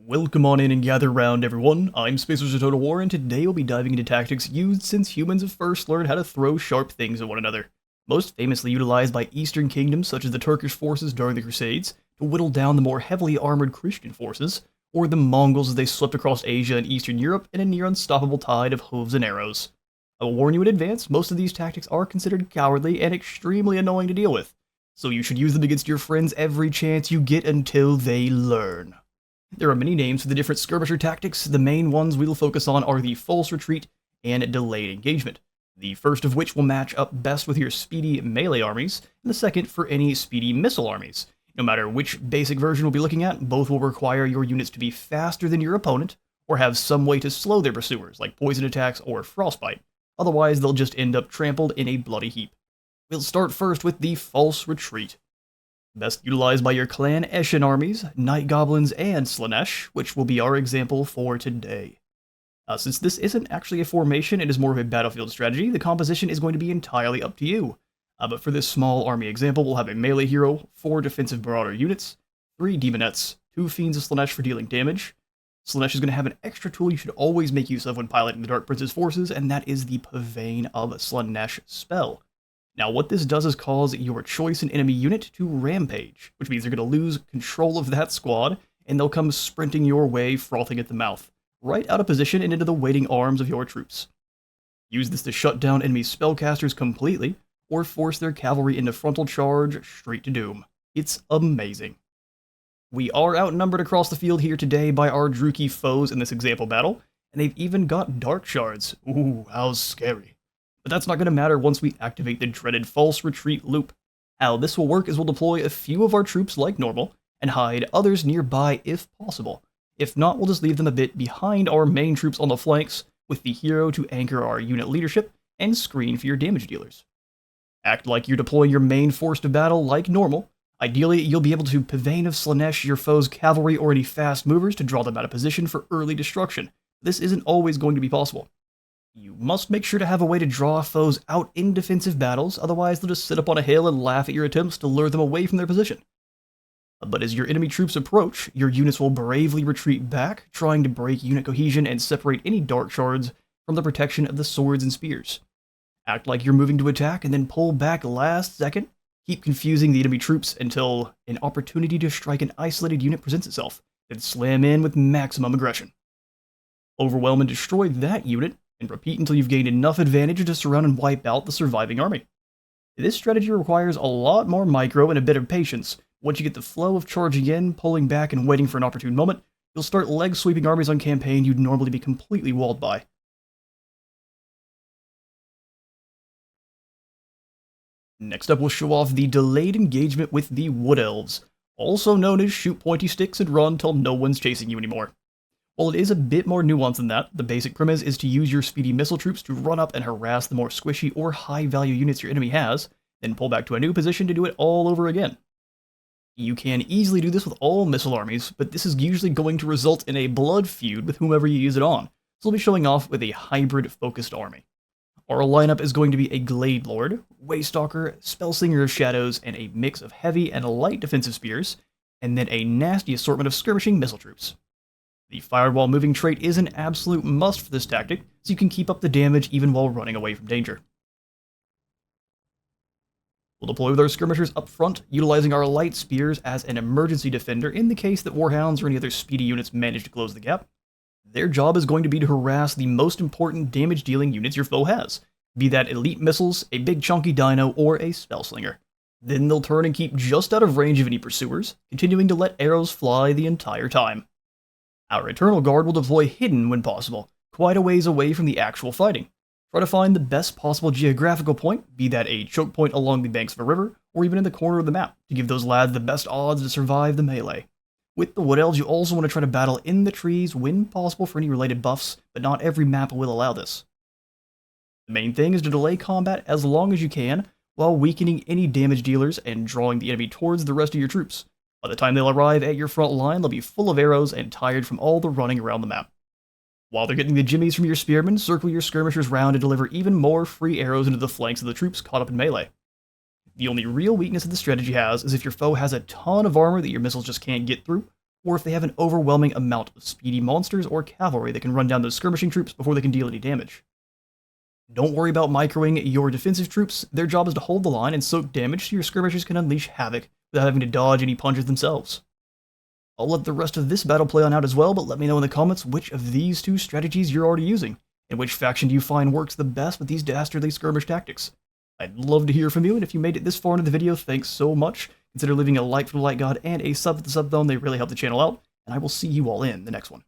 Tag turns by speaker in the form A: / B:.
A: Welcome on in and gather round, everyone. I'm Skirmisher Total War, and today we'll be diving into tactics used since humans have first learned how to throw sharp things at one another. Most famously utilized by Eastern kingdoms such as the Turkish forces during the Crusades, to whittle down the more heavily armored Christian forces, or the Mongols as they swept across Asia and Eastern Europe in a near unstoppable tide of hooves and arrows. I will warn you in advance, most of these tactics are considered cowardly and extremely annoying to deal with, so you should use them against your friends every chance you get until they learn. There are many names for the different skirmisher tactics. The main ones we'll focus on are the false retreat and delayed engagement, the first of which will match up best with your speedy melee armies, and the second for any speedy missile armies. No matter which basic version we'll be looking at, both will require your units to be faster than your opponent, or have some way to slow their pursuers, like poison attacks or frostbite. Otherwise, they'll just end up trampled in a bloody heap. We'll start first with the false retreat. Best utilized by your clan Eshin armies, Night Goblins, and Slaanesh, which will be our example for today. Since this isn't actually a formation, it is more of a battlefield strategy, the composition is going to be entirely up to you. But for this small army example, we'll have a melee hero, 4 defensive marauder units, 3 demonettes, 2 fiends of Slaanesh for dealing damage. Slaanesh is going to have an extra tool you should always make use of when piloting the Dark Prince's forces, and that is the Pavane of Slaanesh spell. Now, what this does is cause your choice in enemy unit to rampage, which means you're going to lose control of that squad, and they'll come sprinting your way, frothing at the mouth, right out of position and into the waiting arms of your troops. Use this to shut down enemy spellcasters completely, or force their cavalry into frontal charge straight to doom. It's amazing. We are outnumbered across the field here today by our Druchii foes in this example battle, and they've even got dark shards. Ooh, how scary. But that's not going to matter once we activate the dreaded false retreat loop. How this will work is we'll deploy a few of our troops like normal, and hide others nearby if possible. If not, we'll just leave them a bit behind our main troops on the flanks, with the hero to anchor our unit leadership and screen for your damage dealers. Act like you're deploying your main force to battle like normal. Ideally, you'll be able to Pavane of Slaanesh your foe's cavalry or any fast movers to draw them out of position for early destruction. This isn't always going to be possible. You must make sure to have a way to draw foes out in defensive battles, otherwise they'll just sit up on a hill and laugh at your attempts to lure them away from their position. But as your enemy troops approach, your units will bravely retreat back, trying to break unit cohesion and separate any dark shards from the protection of the swords and spears. Act like you're moving to attack and then pull back last second. Keep confusing the enemy troops until an opportunity to strike an isolated unit presents itself, then slam in with maximum aggression. Overwhelm and destroy that unit, and repeat until you've gained enough advantage to surround and wipe out the surviving army. This strategy requires a lot more micro and a bit of patience. Once you get the flow of charging in, pulling back, and waiting for an opportune moment, you'll start leg-sweeping armies on campaign you'd normally be completely walled by. Next up, we'll show off the delayed engagement with the Wood Elves, also known as shoot pointy sticks and run till no one's chasing you anymore. While it is a bit more nuanced than that, the basic premise is to use your speedy missile troops to run up and harass the more squishy or high-value units your enemy has, then pull back to a new position to do it all over again. You can easily do this with all missile armies, but this is usually going to result in a blood feud with whomever you use it on, so we'll be showing off with a hybrid-focused army. Our lineup is going to be a Glade Lord, Waystalker, Spellslinger of Shadows, and a mix of heavy and light defensive spears, and then a nasty assortment of skirmishing missile troops. The firewall moving trait is an absolute must for this tactic, so you can keep up the damage even while running away from danger. We'll deploy with our skirmishers up front, utilizing our light spears as an emergency defender in the case that warhounds or any other speedy units manage to close the gap. Their job is going to be to harass the most important damage-dealing units your foe has, be that elite missiles, a big chunky dino, or a spellslinger. Then they'll turn and keep just out of range of any pursuers, continuing to let arrows fly the entire time. Our Eternal Guard will deploy hidden when possible, quite a ways away from the actual fighting. Try to find the best possible geographical point, be that a choke point along the banks of a river, or even in the corner of the map, to give those lads the best odds to survive the melee. With the Wood Elves, you also want to try to battle in the trees when possible for any related buffs, but not every map will allow this. The main thing is to delay combat as long as you can, while weakening any damage dealers and drawing the enemy towards the rest of your troops. By the time they'll arrive at your front line, they'll be full of arrows and tired from all the running around the map. While they're getting the jimmies from your spearmen, circle your skirmishers round to deliver even more free arrows into the flanks of the troops caught up in melee. The only real weakness that the strategy has is if your foe has a ton of armor that your missiles just can't get through, or if they have an overwhelming amount of speedy monsters or cavalry that can run down those skirmishing troops before they can deal any damage. Don't worry about microing your defensive troops, their job is to hold the line and soak damage so your skirmishers can unleash havoc without having to dodge any punches themselves. I'll let the rest of this battle play on out as well, but let me know in the comments which of these two strategies you're already using, and which faction do you find works the best with these dastardly skirmish tactics. I'd love to hear from you, and if you made it this far into the video, thanks so much. Consider leaving a like for the Light God and a sub for the Sub Thone, they really help the channel out, and I will see you all in the next one.